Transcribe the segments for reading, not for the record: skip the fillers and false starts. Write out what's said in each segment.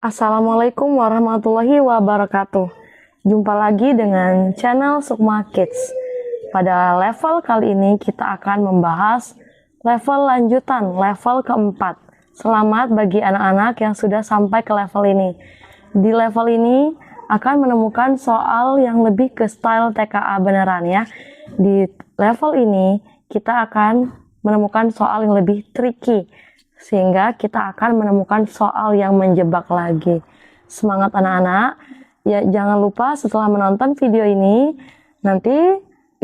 Assalamualaikum warahmatullahi wabarakatuh. Jumpa lagi dengan channel Sukma Kids. Pada level kali ini kita akan membahas level lanjutan, level keempat. Selamat bagi anak-anak yang sudah sampai ke level ini. Di level ini akan menemukan soal yang lebih ke style TKA beneran ya. Di level ini kita akan menemukan soal yang lebih tricky, sehingga kita akan menemukan soal yang menjebak lagi. Semangat anak-anak. Ya, jangan lupa setelah menonton video ini nanti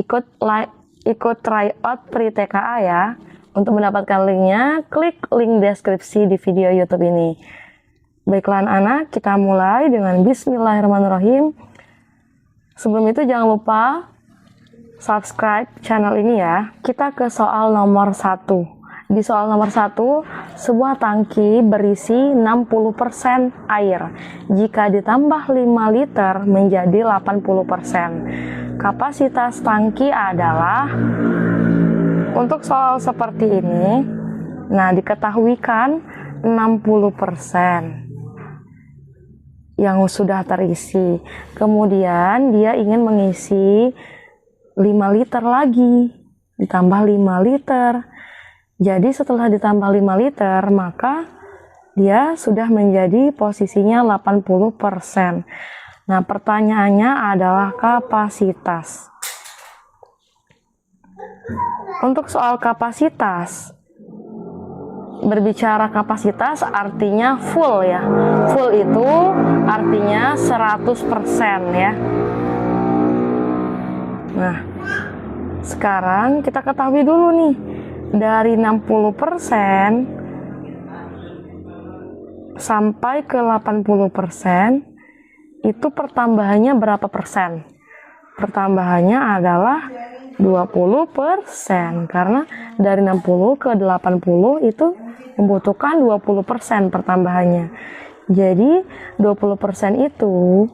ikut try out pre TKA ya. Untuk mendapatkan linknya, klik link deskripsi di video YouTube ini. Baiklah anak-anak, kita mulai dengan Bismillahirrahmanirrahim. Sebelum itu jangan lupa subscribe channel ini ya. Kita ke soal nomor 1. Di soal nomor 1, sebuah tangki berisi 60% air. Jika ditambah 5 liter menjadi 80%. Kapasitas tangki adalah, untuk soal seperti ini, nah diketahui kan 60% yang sudah terisi. Kemudian dia ingin mengisi 5 liter lagi, ditambah 5 liter. Jadi setelah ditambah 5 liter, maka dia sudah menjadi posisinya 80%. Nah, pertanyaannya adalah kapasitas. Untuk soal kapasitas, berbicara kapasitas artinya full ya. Full itu artinya 100% ya. Nah, sekarang kita ketahui dulu nih, dari 60% sampai ke 80% itu pertambahannya berapa persen? Pertambahannya adalah 20%, karena dari 60 ke 80 itu membutuhkan 20% pertambahannya. Jadi 20% itu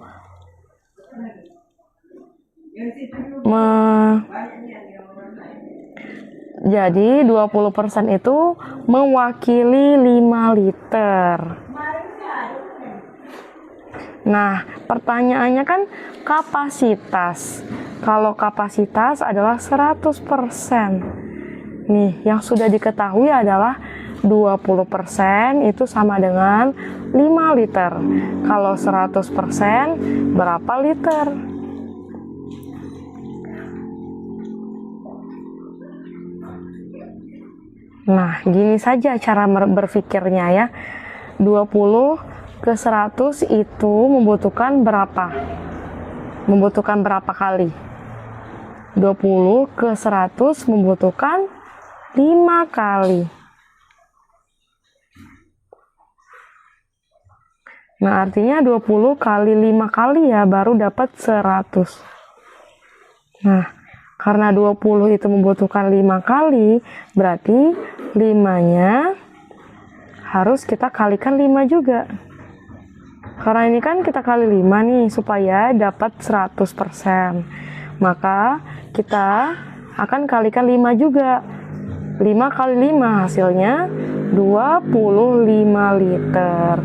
Jadi 20% itu mewakili 5 liter. Nah, pertanyaannya kan kapasitas. Kalau kapasitas adalah 100%. Nih, yang sudah diketahui adalah 20% itu sama dengan 5 liter. Kalau 100% berapa liter? Nah, gini saja cara berpikirnya ya. 20 ke 100 itu membutuhkan berapa? Membutuhkan berapa kali? 20 ke 100 membutuhkan 5 kali. Nah, artinya 20 kali 5 kali ya baru dapat 100. Nah, karena 20 itu membutuhkan 5 kali, berarti 5-nya harus kita kalikan 5 juga. Karena ini kan kita kali 5 nih, supaya dapat 100%. Maka kita akan kalikan 5 juga. 5 kali 5 hasilnya 25 liter.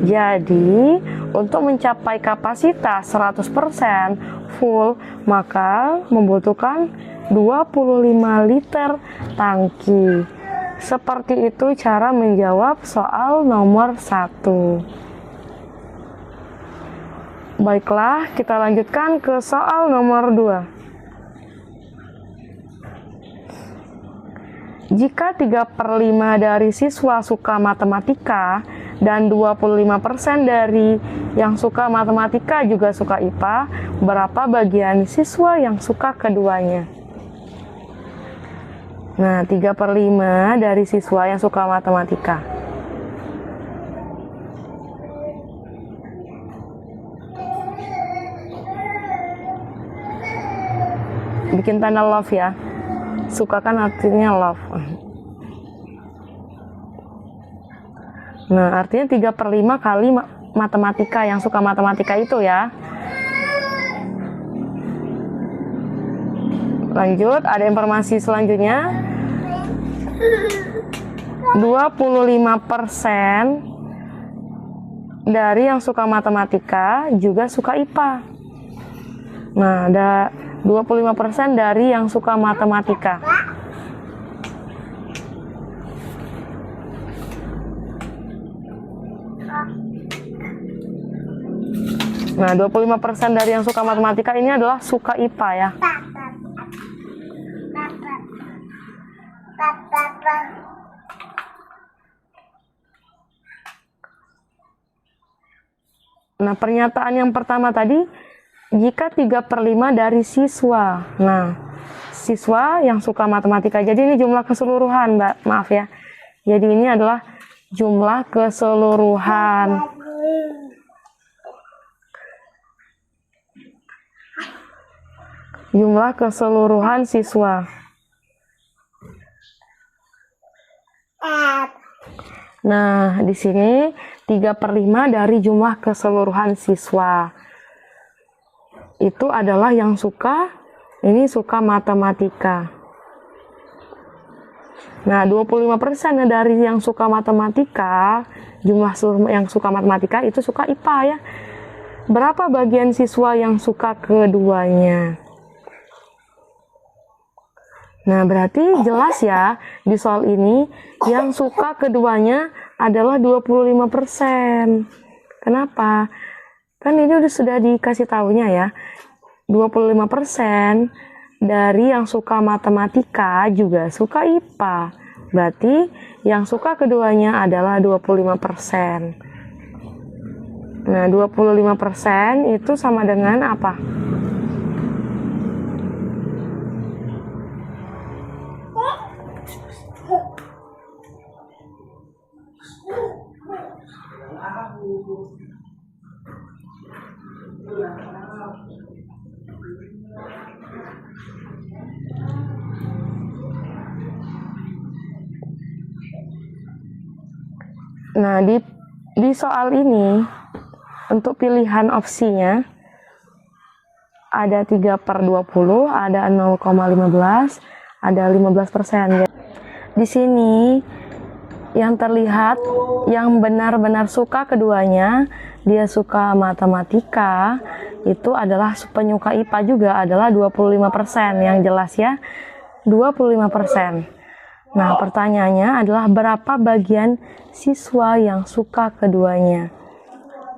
Jadi, untuk mencapai kapasitas 100% full, maka membutuhkan 25 liter tangki. Seperti itu cara menjawab soal nomor 1. Baiklah, kita lanjutkan ke soal nomor 2. Jika 3/5 dari siswa suka matematika dan 25% dari yang suka matematika juga suka IPA, berapa bagian siswa yang suka keduanya? Nah, 3/5 dari siswa yang suka matematika. Bikin tanda love ya. Suka kan artinya love. Nah, artinya 3/5 kali matematika, yang suka matematika itu ya. Lanjut, ada informasi selanjutnya. 25% dari yang suka matematika juga suka IPA. Nah, ada 25% dari yang suka matematika. Nah, 25% dari yang suka matematika ini adalah suka IPA ya. Nah, pernyataan yang pertama tadi, jika 3/5 dari siswa. Nah, siswa yang suka matematika. Jadi ini jumlah keseluruhan, Mbak. Maaf ya. Jadi ini adalah jumlah keseluruhan. Jumlah keseluruhan siswa. Nah, di sini 3/5 dari jumlah keseluruhan siswa. Itu adalah yang suka, ini suka matematika. Nah, 25% dari yang suka matematika, jumlah seluruh yang suka matematika itu suka IPA ya. Berapa bagian siswa yang suka keduanya? Nah, berarti jelas ya, di soal ini yang suka keduanya adalah 25%. Kenapa? Kan ini sudah dikasih tahunya ya. 25% dari yang suka matematika juga suka IPA. Berarti yang suka keduanya adalah 25%. Nah, 25% itu sama dengan apa? Nah, di soal ini untuk pilihan opsinya ada 3/20, ada 0,15, ada 15%. Di sini yang terlihat yang benar-benar suka keduanya, dia suka matematika, itu adalah penyuka IPA juga adalah 25%, yang jelas ya, 25%. Nah, pertanyaannya adalah berapa bagian siswa yang suka keduanya?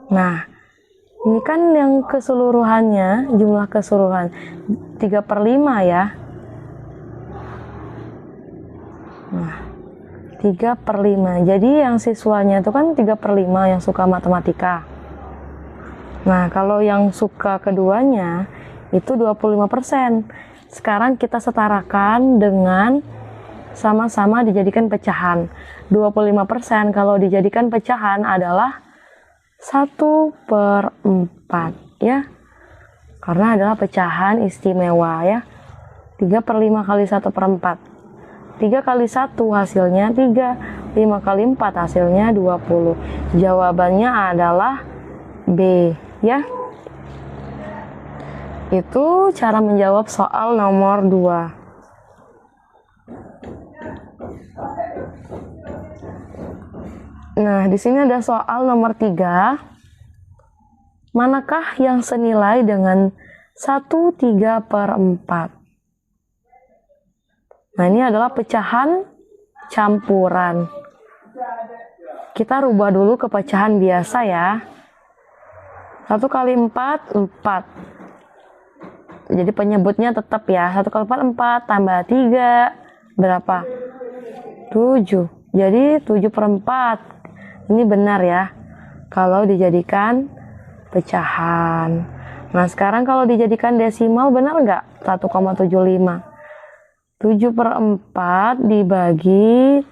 Nah, ini kan yang keseluruhannya, jumlah keseluruhan 3/5 ya. Nah, 3/5. Jadi yang siswanya itu kan 3/5 yang suka matematika. Nah, kalau yang suka keduanya itu 25%. Sekarang kita setarakan dengan sama-sama dijadikan pecahan. 25% kalau dijadikan pecahan adalah 1/4 ya. Karena adalah pecahan istimewa ya. 3/5 kali 1/4. 3 kali 1 hasilnya 3. 5 kali 4 hasilnya 20. Jawabannya adalah B ya. Itu cara menjawab soal nomor 2. Nah, di sini ada soal nomor 3. Manakah yang senilai dengan 1/3/4? Nah, ini adalah pecahan campuran. Kita rubah dulu ke pecahan biasa ya. 1 kali 4, 4. Jadi penyebutnya tetap ya. 1 kali 4, 4. Tambah 3. Berapa? 7. Jadi 7/4. Ini benar ya, kalau dijadikan pecahan. Nah, sekarang kalau dijadikan desimal benar nggak? 1,75. 7/4 dibagi,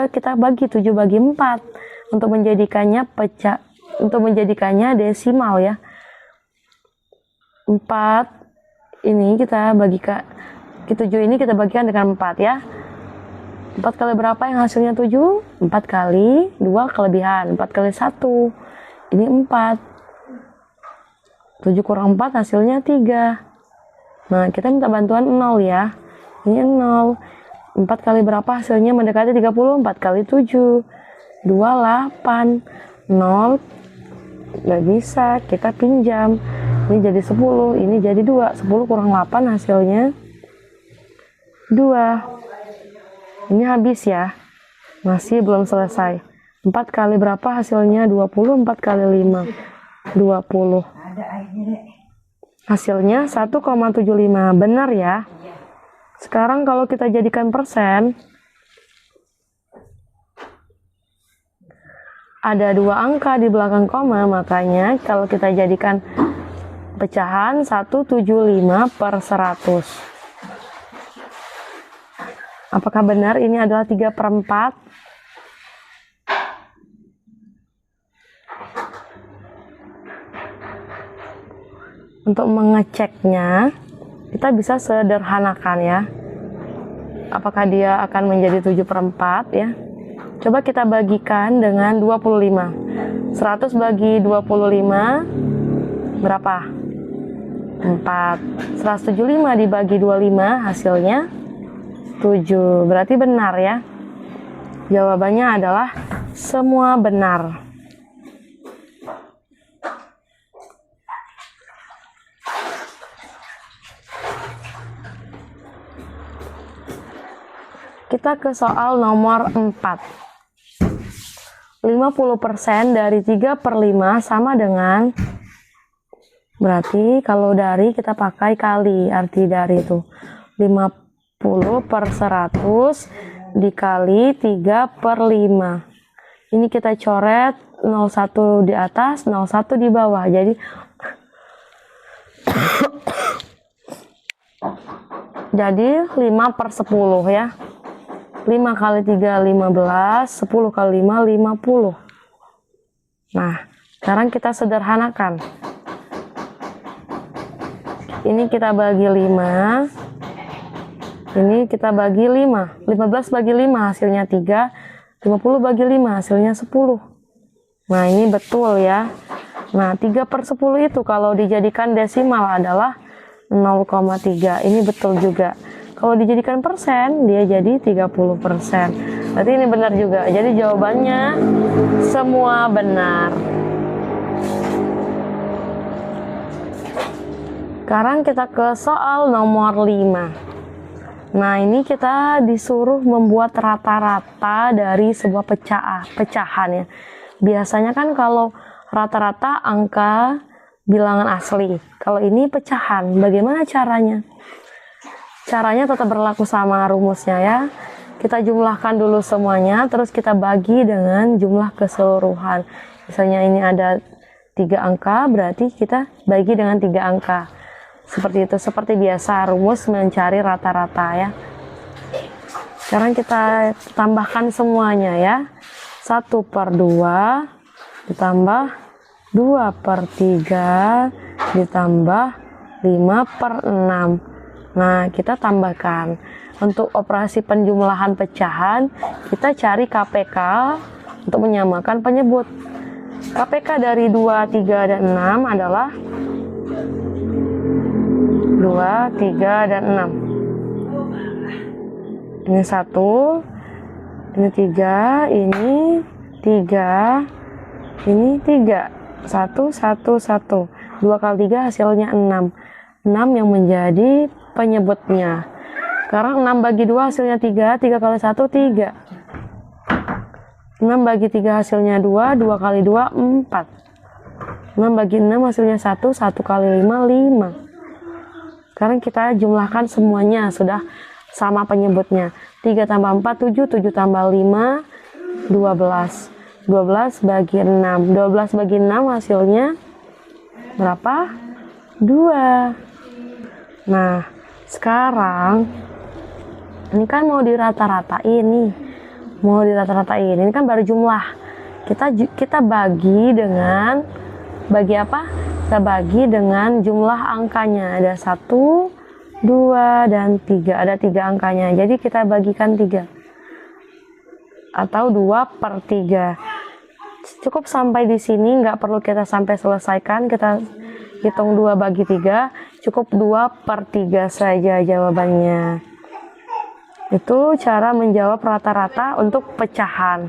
kita bagi 7 bagi 4 untuk menjadikannya untuk menjadikannya desimal ya. 4 ini kita bagikan, 7 ini kita bagikan dengan 4 ya. 4 kali berapa yang hasilnya 7? 4 kali 2 kelebihan, 4 kali 1. Ini 4. 7 kurang 4 hasilnya 3. Nah, kita minta bantuan 0 ya. Ini 0. 4 kali berapa hasilnya mendekati 30? 4 kali 7. 28. 0 Nggak bisa, kita pinjam. Ini jadi 10, ini jadi 2. 10 kurang 8 hasilnya 2. Ini habis ya. Masih belum selesai. 4 kali berapa hasilnya? 20. 4 kali 5. 20. Hasilnya 1,75. Benar ya? Sekarang kalau kita jadikan persen, ada 2 angka di belakang koma, makanya kalau kita jadikan pecahan 175 per 100. Apakah benar ini adalah 3/4? Untuk mengeceknya, kita bisa sederhanakan ya. Apakah dia akan menjadi 7/4 ya? Coba kita bagikan dengan 25. 100 bagi 25 berapa? 4. 175 dibagi 25 hasilnya 7. Berarti benar ya. Jawabannya adalah semua benar. Kita ke soal nomor 4. 50% dari 3/5 sama dengan, berarti kalau dari kita pakai kali, arti dari itu 50 per 100 dikali 3/5. Ini kita coret 01 di atas, 01 di bawah, jadi jadi 5/10 ya. 5 kali 3 15, 10 kali 5 50. Nah, sekarang kita sederhanakan. Ini kita bagi 5. Ini kita bagi 5. 15 bagi 5 hasilnya 3. 50 bagi 5 hasilnya 10. Nah, ini betul ya. Nah, 3/10 itu kalau dijadikan desimal adalah 0,3. Ini betul juga. Kalau dijadikan persen, dia jadi 30%. Berarti ini benar juga. Jadi jawabannya semua benar. Sekarang kita ke soal nomor 5. Nah, ini kita disuruh membuat rata-rata dari sebuah pecahan ya. Biasanya kan kalau rata-rata angka bilangan asli. Kalau ini pecahan, bagaimana caranya? Caranya tetap berlaku sama rumusnya ya. Kita jumlahkan dulu semuanya, terus kita bagi dengan jumlah keseluruhan. Misalnya ini ada 3 angka, berarti kita bagi dengan 3 angka. Seperti itu, seperti biasa rumus mencari rata-rata ya. Sekarang kita tambahkan semuanya ya. 1/2 ditambah 2/3 ditambah 5/6. Nah, kita tambahkan. Untuk operasi penjumlahan pecahan, kita cari KPK untuk menyamakan penyebut. KPK dari 2, 3, dan 6 adalah 2, 3, dan 6. Ini 1, ini 3, ini 3, ini 3. 1, 1, 1. 2 kali 3 hasilnya 6. 6 yang menjadi penyebutnya. Sekarang 6 bagi 2 hasilnya 3, 3 kali 1 3. 6 bagi 3 hasilnya 2, 2 kali 2 4. 6 bagi 6 hasilnya 1, 1 kali 5 5. Sekarang kita jumlahkan semuanya, sudah sama penyebutnya. 3 tambah 4 7, 7 tambah 5 12. 12 bagi 6. 12 bagi 6 hasilnya berapa? 2. Nah, sekarang ini kan mau dirata-ratain nih. Ini kan baru jumlah. Kita bagi dengan apa? Kita bagi dengan jumlah angkanya. Ada 1, 2, dan 3. Ada 3 angkanya. Jadi kita bagikan 3. Atau 2/3. Cukup sampai di sini, nggak perlu kita sampai selesaikan. Kita hitung 2 bagi 3, cukup 2/3 saja jawabannya. Itu cara menjawab rata-rata untuk pecahan.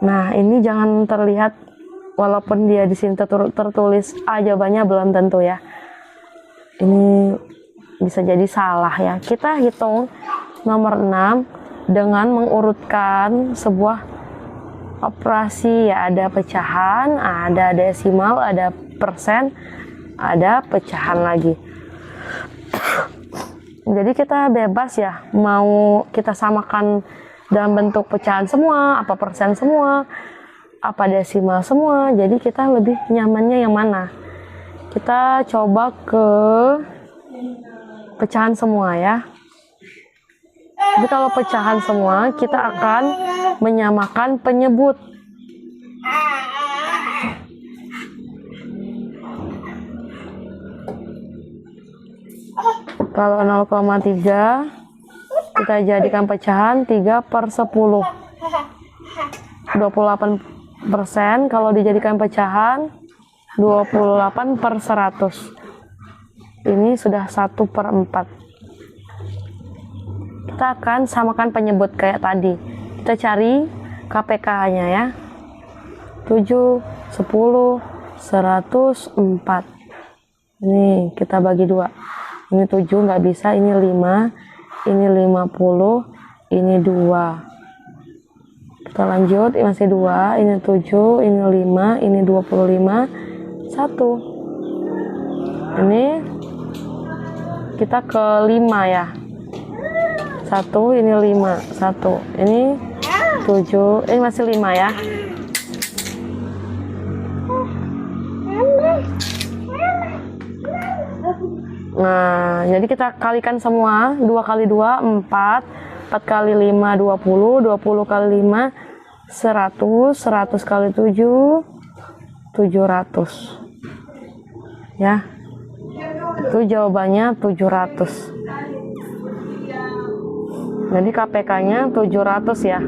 Nah, ini jangan terlihat walaupun dia di sini tertulis A, jawabannya belum tentu ya. Ini bisa jadi salah ya. Kita hitung nomor 6 dengan mengurutkan sebuah operasi ya, ada pecahan, ada desimal, ada persen, ada pecahan lagi. Jadi kita bebas ya, mau kita samakan dalam bentuk pecahan semua, apa persen semua, apa desimal semua. Jadi kita lebih nyamannya yang mana? Kita coba ke pecahan semua ya. Jadi kalau pecahan semua, kita akan menyamakan penyebut. Kalau 0,3 kita jadikan pecahan 3/10. 28% kalau dijadikan pecahan 28/100. Ini sudah 1/4. Kita akan samakan penyebut kayak tadi. Kita cari KPK-nya ya. 7, 10, 104. Ini kita bagi 2. Ini 7 nggak bisa, ini 5, ini 50, ini 2. Kita lanjut, ini masih 2, ini 7, ini 5, ini 25, 1. Ini kita ke 5 ya. 1, ini 5, 1. Ini 7, ini masih 5 ya. Nah, jadi kita kalikan semua. 2 kali 2, 4. 4 kali 5, 20. 20 kali 5, 100. 100 kali 7, 700. Ya. Itu jawabannya 700. Jadi KPK-nya 700 ya.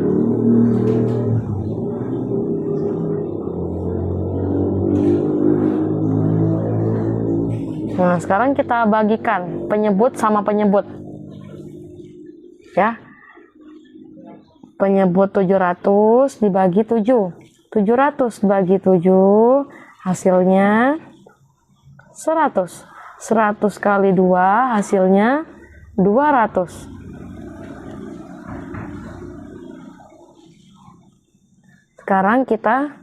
Nah, sekarang kita bagikan penyebut sama penyebut. Ya. Penyebut 700 dibagi 7. 700 bagi 7 hasilnya 100. 100 kali 2 hasilnya 200. Sekarang kita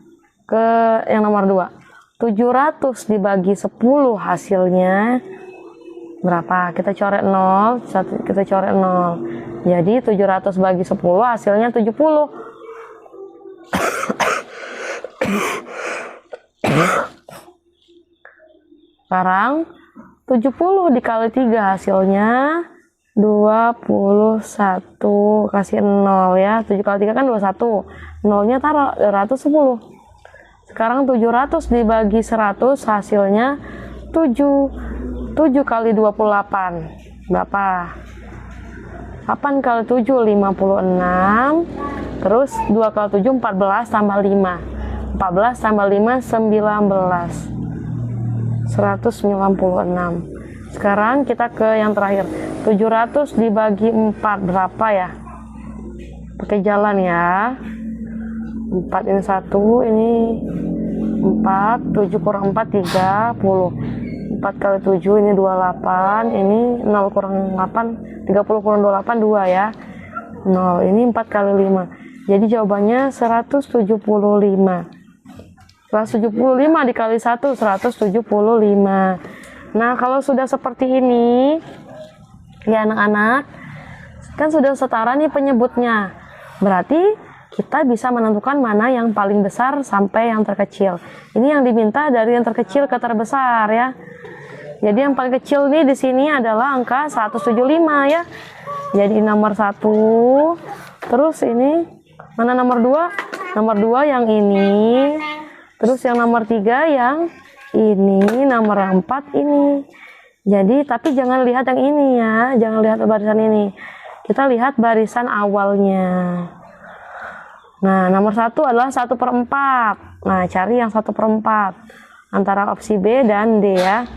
ke yang nomor 2. 700 dibagi 10 hasilnya berapa? Kita coret 0, kita coret 0. Jadi 700 bagi 10 hasilnya 70. Sekarang 70 dikali 3 hasilnya 21. Kasih 0 ya. 7 kali 3 kan 21. 0-nya taruh 110. Sekarang 700 dibagi 100 hasilnya 7. 7 kali 28 berapa? 8 kali 7 56. Terus 2 kali 7 14 tambah 5. 14 tambah 5 19. 196. Sekarang kita ke yang terakhir. 700 dibagi 4 berapa ya? Pakai jalan ya. 4 ini 1, ini 4, 7 kurang 4 30. 4 kali 7 ini 28, ini 0 kurang 8, 30 kurang 28 2 ya. 0, ini 4 kali 5. Jadi jawabannya 175. 175 dikali 1, 175. Nah, kalau sudah seperti ini ya anak-anak, kan sudah setara nih penyebutnya. Berarti kita bisa menentukan mana yang paling besar sampai yang terkecil. Ini yang diminta dari yang terkecil ke terbesar ya. Jadi yang paling kecil nih di sini adalah angka 175 ya. Jadi nomor 1. Terus ini mana nomor 2? Nomor 2 yang ini. Terus yang nomor 3 yang ini, nomor 4 ini. Jadi tapi jangan lihat yang ini ya, jangan lihat barisan ini. Kita lihat barisan awalnya. Nah, nomor 1 adalah 1/4. Nah, cari yang 1/4 antara opsi B dan D ya.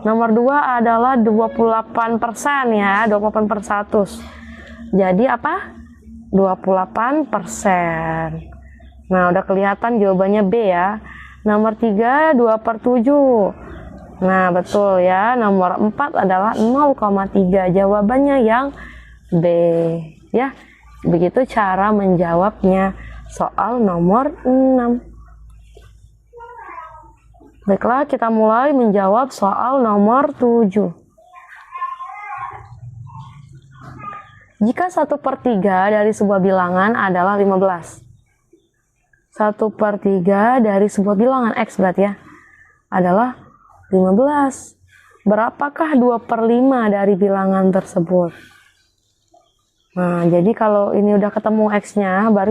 Nomor 2 adalah 28% ya, 28/100. Jadi apa? 28%. Nah, udah kelihatan jawabannya B ya. Nomor 3, 2/7. Nah, betul ya. Nomor 4 adalah 0,3. Jawabannya yang B. Ya, begitu cara menjawabnya soal nomor 6. Baiklah, kita mulai menjawab soal nomor 7. Jika 1/3 dari sebuah bilangan adalah 15. 1/3 dari sebuah bilangan X berarti ya, adalah 15. Berapakah 2/5 dari bilangan tersebut? Nah, jadi kalau ini udah ketemu X-nya, baru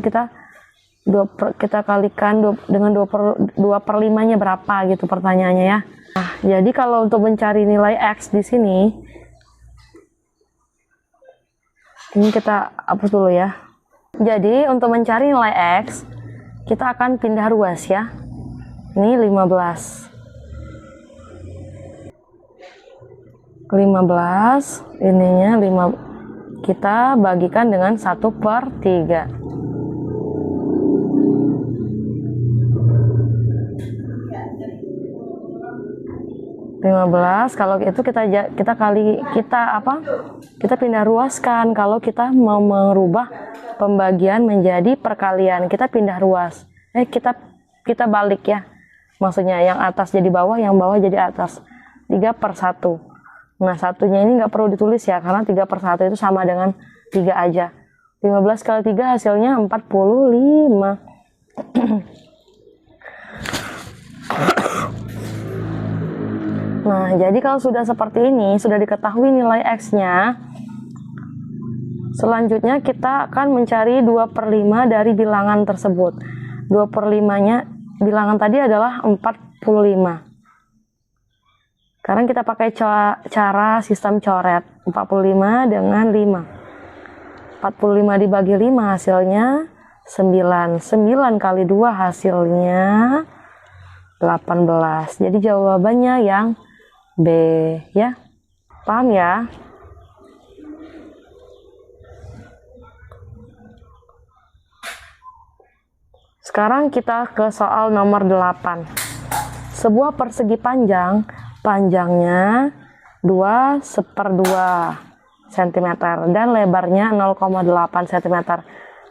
kita kalikan dengan 2/5-nya berapa gitu pertanyaannya ya. Nah, jadi kalau untuk mencari nilai X di sini, ini kita hapus dulu ya. Jadi untuk mencari nilai X, kita akan pindah ruas ya. Ini 15. 15, ininya 5, kita bagikan dengan 1/3. 15, kalau itu kita pindah ruaskan. Kalau kita mau merubah pembagian menjadi perkalian, kita pindah ruas. Kita balik ya. Maksudnya yang atas jadi bawah, yang bawah jadi atas. 3/1. Nah, satunya ini nggak perlu ditulis ya, karena 3/1 itu sama dengan 3 aja. 15 kali 3 hasilnya 45. Nah, jadi kalau sudah seperti ini, sudah diketahui nilai X-nya, selanjutnya kita akan mencari 2/5 dari bilangan tersebut. 2/5-nya bilangan tadi adalah 45. Sekarang kita pakai cara sistem coret. 45 dengan 5. 45 dibagi 5 hasilnya 9. 9 kali 2 hasilnya 18. Jadi jawabannya yang B ya. Paham ya? Sekarang kita ke soal nomor 8. Sebuah persegi panjangnya 2/2 cm dan lebarnya 0,8 cm.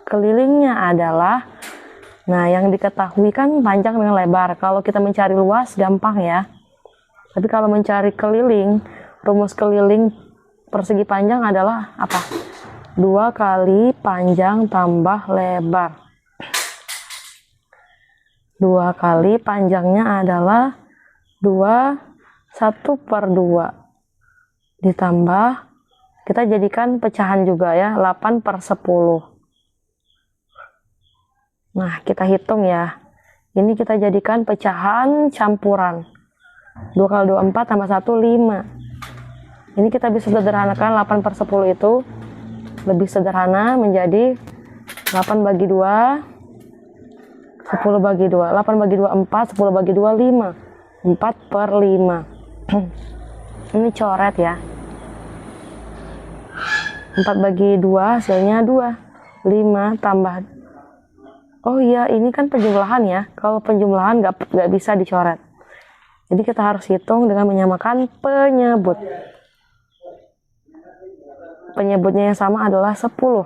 Kelilingnya adalah, nah yang diketahui kan panjang dengan lebar. Kalau kita mencari luas gampang ya. Tapi kalau mencari keliling, rumus keliling persegi panjang adalah apa? 2 kali panjang tambah lebar. 2 kali panjangnya adalah 1/2 ditambah, kita jadikan pecahan juga ya, 8/10. Nah, kita hitung ya. Ini kita jadikan pecahan campuran. 2 kali 2 4 tambah 1 5. Ini kita bisa sederhanakan 8/10 itu lebih sederhana menjadi 8 bagi 2, 10 bagi 2. 8 bagi 2 4, 10 bagi 2 5. 4/5. Ini coret ya. 4 bagi 2 hasilnya 2. 5 tambah, oh iya, ini kan penjumlahan ya. Kalau penjumlahan nggak bisa dicoret. Jadi kita harus hitung dengan menyamakan penyebut. Penyebutnya yang sama adalah 10.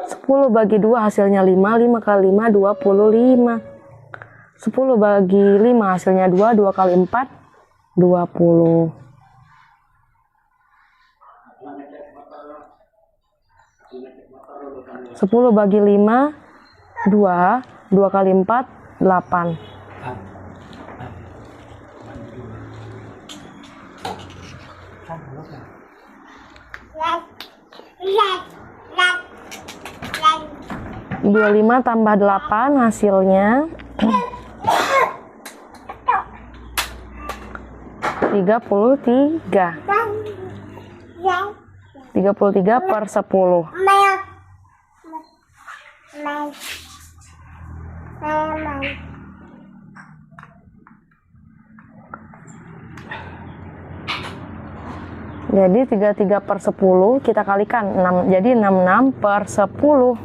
10 bagi 2 hasilnya 5. 5 kali 5 25. 10 bagi 5 hasilnya 2. 2 kali 4 20. 10 bagi 5 2. 2 kali 4 8. Dua 25 tambah 8 hasilnya 33. 33/10. Jadi 33/10 kita kalikan 6, jadi 66/10.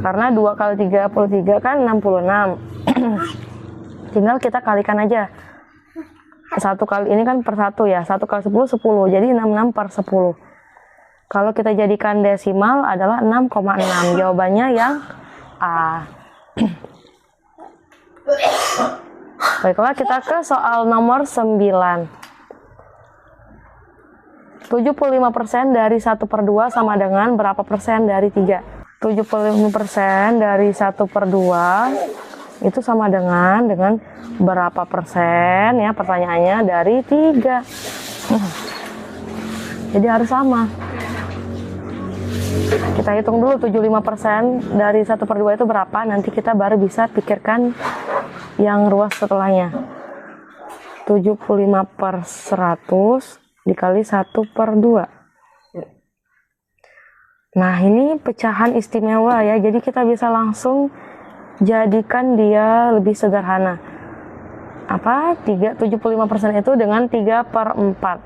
Karena 2 kali 33 kan 66. Tinggal kita kalikan aja. 1 kali ini kan per 1 ya. 1 kali 10, 10. Jadi 66 per 10. Kalau kita jadikan desimal adalah 6,6. Jawabannya yang A. Baiklah, kita ke soal nomor 9. 75% dari 1/2 sama dengan berapa persen dari 3? 75% dari 1/2 itu sama dengan berapa persen ya, pertanyaannya dari 3. Jadi harus sama. Kita hitung dulu 75% dari 1/2 itu berapa, nanti kita baru bisa pikirkan yang ruas setelahnya. 75 per 100 dikali 1/2. Nah, ini pecahan istimewa ya, jadi kita bisa langsung jadikan dia lebih sederhana. 75% itu dengan 3/4.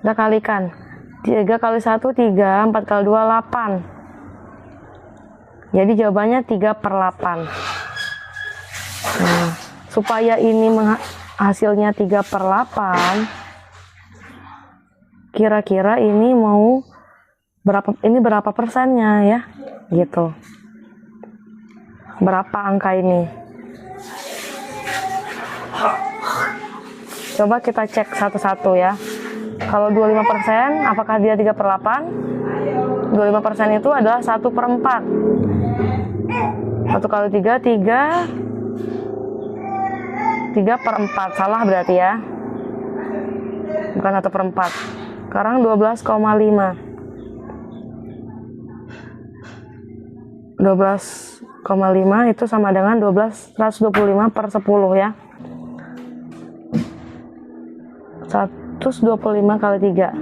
Kita kalikan. 3 kali 1, 3, 4 kali 2, 8. Jadi jawabannya 3/8. Nah, supaya ini hasilnya 3/8, kira-kira ini mau berapa persennya ya, gitu. Berapa angka ini? Coba kita cek satu-satu ya. Kalau 25%, apakah dia 3/8? 25% itu adalah 1/4. 1 kali 3, 3/4. Salah berarti ya. Bukan 1/4. Sekarang 12,5. 12,5 itu sama dengan 125 per 10 ya. 125 kali 3.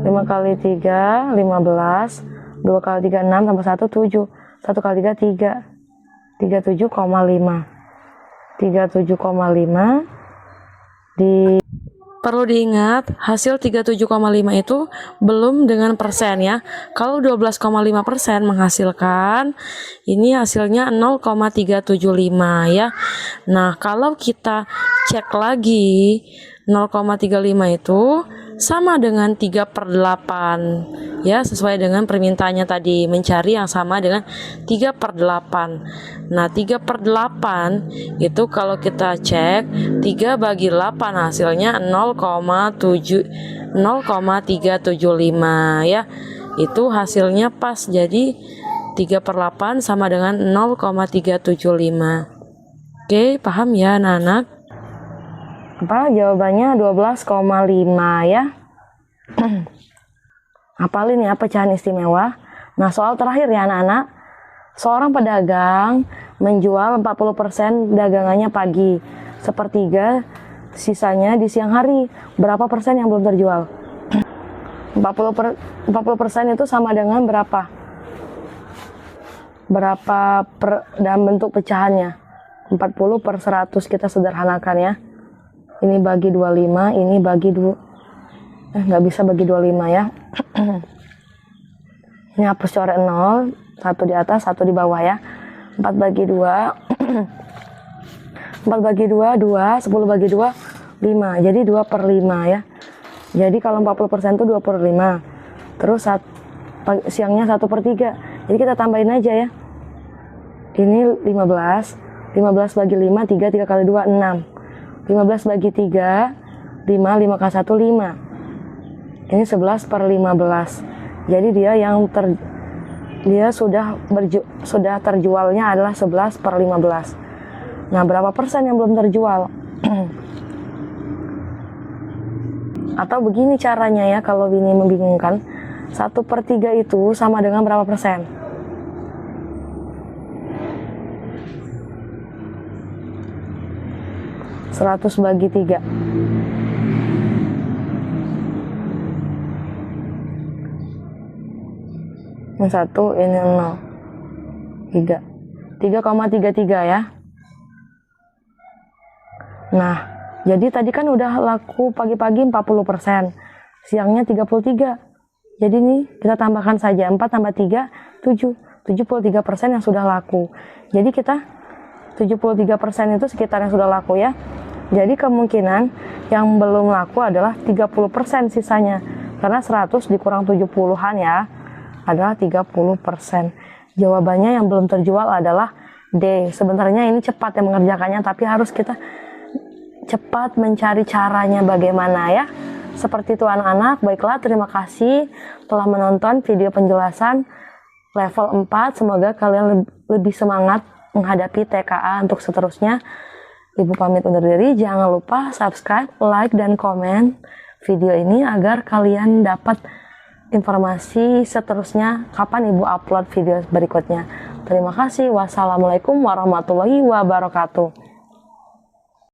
5 kali 3, 15. 2 kali 3, 6. Tambah 1, 7. 1 kali 3, 3. 37,5. 37,5 Perlu diingat, hasil 37,5 itu belum dengan persen ya. Kalau 12,5% menghasilkan, ini hasilnya 0,375 ya. Nah, kalau kita cek lagi, 0,35 itu sama dengan 3/8 ya, sesuai dengan permintaannya tadi, mencari yang sama dengan 3/8. Nah, 3/8 itu kalau kita cek 3 bagi 8 hasilnya 0,375 ya. Itu hasilnya pas, jadi 3/8 sama dengan 0,375. Oke, paham ya anak-anak? Jawabannya 12,5 ya. Hafalin ya pecahan istimewa. Nah, soal terakhir ya anak-anak. Seorang pedagang menjual 40% dagangannya pagi, 1/3 sisanya di siang hari. Berapa persen yang belum terjual? 40% itu sama dengan berapa? Dalam bentuk pecahannya? 40 per 100 kita sederhanakan ya. Ini bagi 25, ini bagi 2. Nggak bisa bagi 25 ya. Ini hapus coret 0, 1 di atas, 1 di bawah ya. 4 bagi 2. 4 bagi 2, 2. 10 bagi 2, 5. Jadi 2/5 ya. Jadi kalau 40% itu 2/5. Terus siangnya 1/3. Jadi kita tambahin aja ya. Ini 15. 15 bagi 5, 3. 3 kali 2, 6. 15 bagi 3, 5, 5 kali 1, 5. Ini 11/15. Jadi dia sudah terjualnya adalah 11/15. Nah, berapa persen yang belum terjual? Atau begini caranya ya, kalau ini membingungkan. 1/3 itu sama dengan berapa persen? Seratus bagi 3. Ini 1, ini 0. 3. 3,33 ya. Nah, jadi tadi kan udah laku pagi-pagi 40%. Siangnya 33. Jadi nih kita tambahkan saja 4 tambah 3, 7. 73% yang sudah laku. Jadi kita 73% itu sekitar yang sudah laku ya. Jadi kemungkinan yang belum laku adalah 30% sisanya. Karena 100 dikurang 70-an ya, adalah 30%. Jawabannya yang belum terjual adalah D. Sebenarnya ini cepat yang mengerjakannya, tapi harus kita cepat mencari caranya bagaimana ya. Seperti itu anak-anak. Baiklah, terima kasih telah menonton video penjelasan level 4. Semoga kalian lebih semangat menghadapi TKA untuk seterusnya. Ibu pamit undur diri. Jangan lupa subscribe, like, dan komen video ini agar kalian dapat informasi seterusnya kapan Ibu upload video berikutnya. Terima kasih. Wassalamualaikum warahmatullahi wabarakatuh.